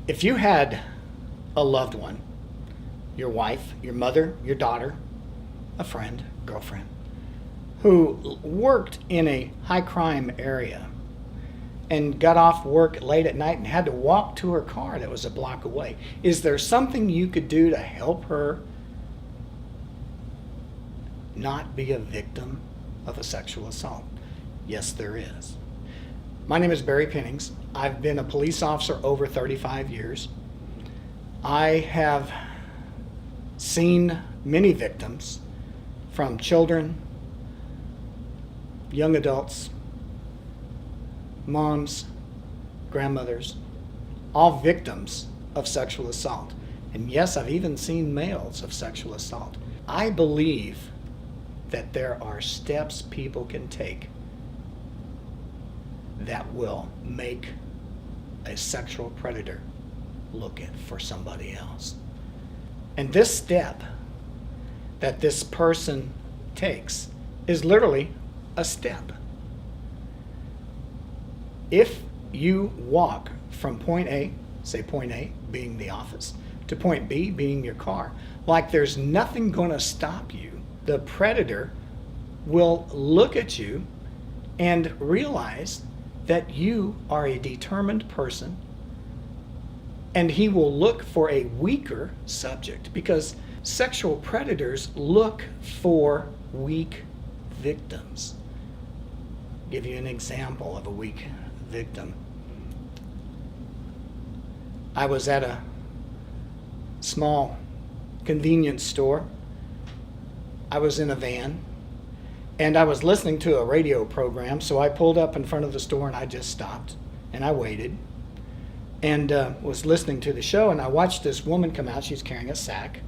If you had a loved one, your wife, your mother, your daughter, a friend, girlfriend, who worked in a high crime area and got off work late at night and had to walk to her car that was a block away, is there something you could do to help her not be a victim of a sexual assault? Yes, there is. My name is Barry Pennings. I've been a police officer over 35 years. I have seen many victims, from children, young adults, moms, grandmothers, all victims of sexual assault. And yes, I've even seen males of sexual assault. I believe that there are steps people can take that will make a sexual predator look at for somebody else. And this step that this person takes is literally a step. If you walk from point A, say point A being the office, to point B being your car, like there's nothing going to stop you, the predator will look at you and realize that you are a determined person, and he will look for a weaker subject, because sexual predators look for weak victims. I'll give you an example of a weak victim. I was at a small convenience store. I was in a van, and I was listening to a radio program, so I pulled up in front of the store and I just stopped and I waited and was listening to the show, and I watched this woman come out. She's carrying a sack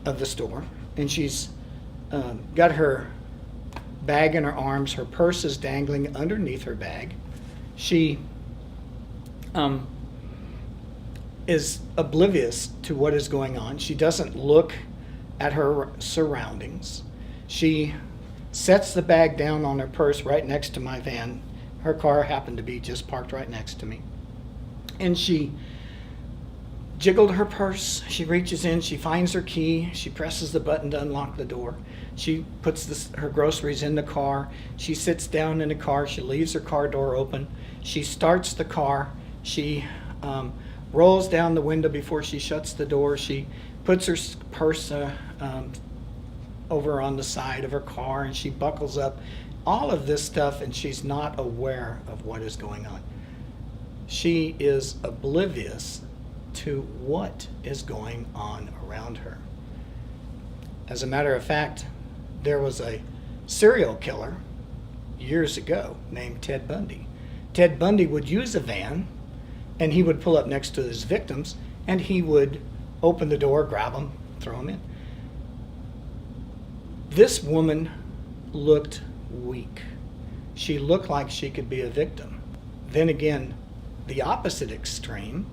of the store, and she's got her bag in her arms. Her purse is dangling underneath her bag. She is oblivious to what is going on. She doesn't look at her surroundings. She sets the bag down on her purse right next to my van. Her car happened to be just parked right next to me. And she jiggled her purse. She reaches in, she finds her key, she presses the button to unlock the door. She puts her groceries in the car. She sits down in the car. She leaves her car door open. She starts the car. She rolls down the window before she shuts the door. She puts her purse over on the side of her car, and she buckles up. All of this stuff, and she's not aware of what is going on. She is oblivious to what is going on around her. As a matter of fact, there was a serial killer years ago named Ted Bundy. Ted Bundy would use a van, and he would pull up next to his victims, and he would open the door, grab them, throw them in. This woman looked weak. She looked like she could be a victim. Then again, the opposite extreme,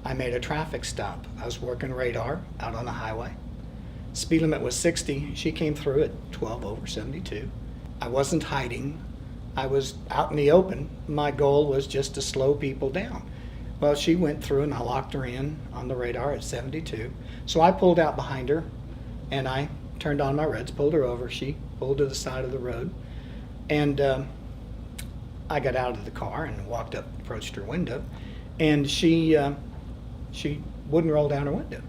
I made a traffic stop. I was working radar out on the highway. Speed limit was 60. She came through at 12 over 72. I wasn't hiding. I was out in the open. My goal was just to slow people down. Well, she went through, and I locked her in on the radar at 72. So I pulled out behind her, and I turned on my reds, pulled her over. She pulled to the side of the road, and I got out of the car and walked up, approached her window, and she wouldn't roll down her window.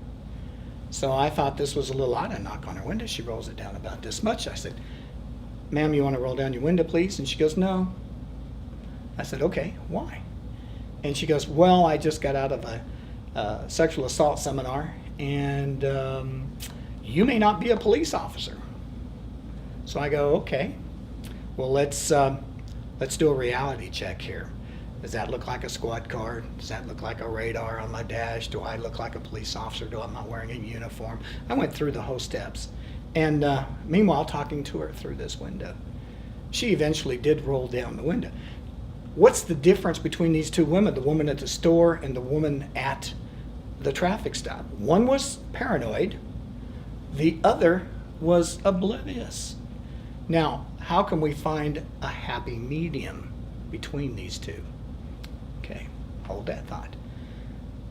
So I thought this was a little odd. I knock on her window. She rolls it down about this much. I said, "Ma'am, you want to roll down your window, please?" And she goes, "No." I said, "Okay, why?" And she goes, "Well, I just got out of a sexual assault seminar, and you may not be a police officer." So I go, "Okay, well, let's do a reality check here. Does that look like a squad car? Does that look like a radar on my dash? Do I look like a police officer? Do I'm not wearing a uniform?" I went through the whole steps, and meanwhile talking to her through this window. She eventually did roll down the window. What's the difference between these two women, the woman at the store and the woman at the traffic stop? One was paranoid, the other was oblivious. Now, how can we find a happy medium between these two? Okay, hold that thought.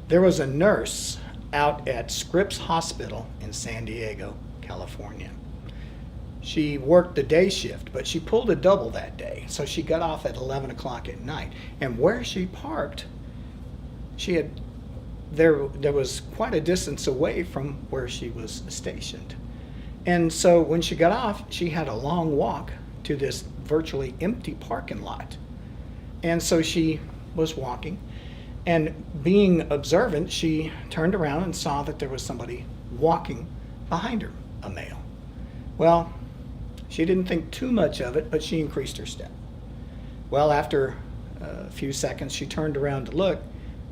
There was a nurse out at Scripps Hospital in San Diego, California. She worked the day shift, but she pulled a double that day. So she got off at 11 o'clock at night. And where she parked, there was quite a distance away from where she was stationed. And so when she got off, she had a long walk to this virtually empty parking lot. And so she was walking, and being observant, she turned around and saw that there was somebody walking behind her, a male. Well, she didn't think too much of it, but she increased her step. Well, after a few seconds, she turned around to look,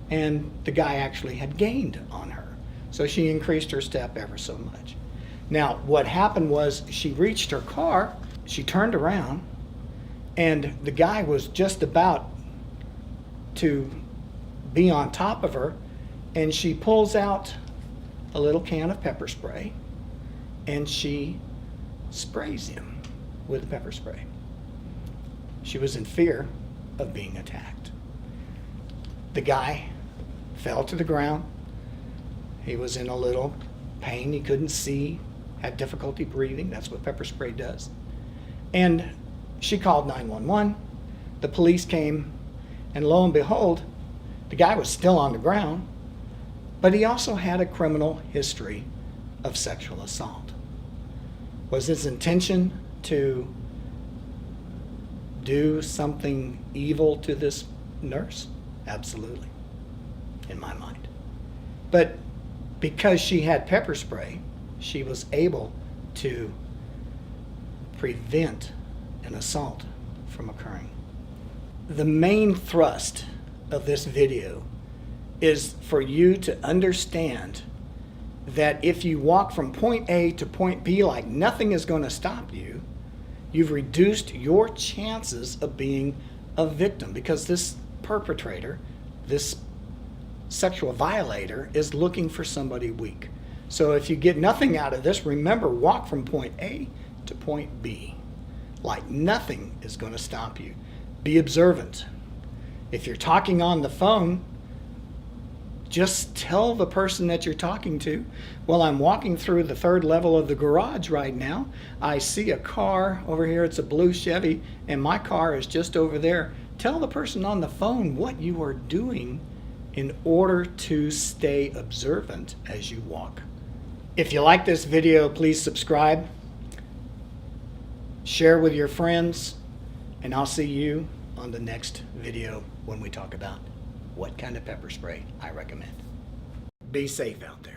and the guy actually had gained on her. So she increased her step ever so much. Now, what happened was she reached her car, she turned around, and the guy was just about to be on top of her, and she pulls out a little can of pepper spray, and she sprays him with pepper spray. She was in fear of being attacked. The guy fell to the ground. He was in a little pain. He couldn't see, had difficulty breathing. That's what pepper spray does. And she called 911. The police came, and lo and behold, the guy was still on the ground, but he also had a criminal history of sexual assault. Was his intention to do something evil to this nurse? Absolutely, in my mind. But because she had pepper spray, she was able to prevent an assault from occurring. The main thrust of this video is for you to understand that if you walk from point A to point B like nothing is going to stop you, you've reduced your chances of being a victim, because this perpetrator, this sexual violator, is looking for somebody weak. So if you get nothing out of this, remember, walk from point A to point B like nothing is going to stop you. Be observant. If you're talking on the phone, just tell the person that you're talking to, well, I'm walking through the third level of the garage right now. I see a car over here. It's a blue Chevy, and my car is just over there. Tell the person on the phone what you are doing in order to stay observant as you walk. If you like this video, please subscribe, share with your friends, and I'll see you on the next video when we talk about what kind of pepper spray I recommend. Be safe out there.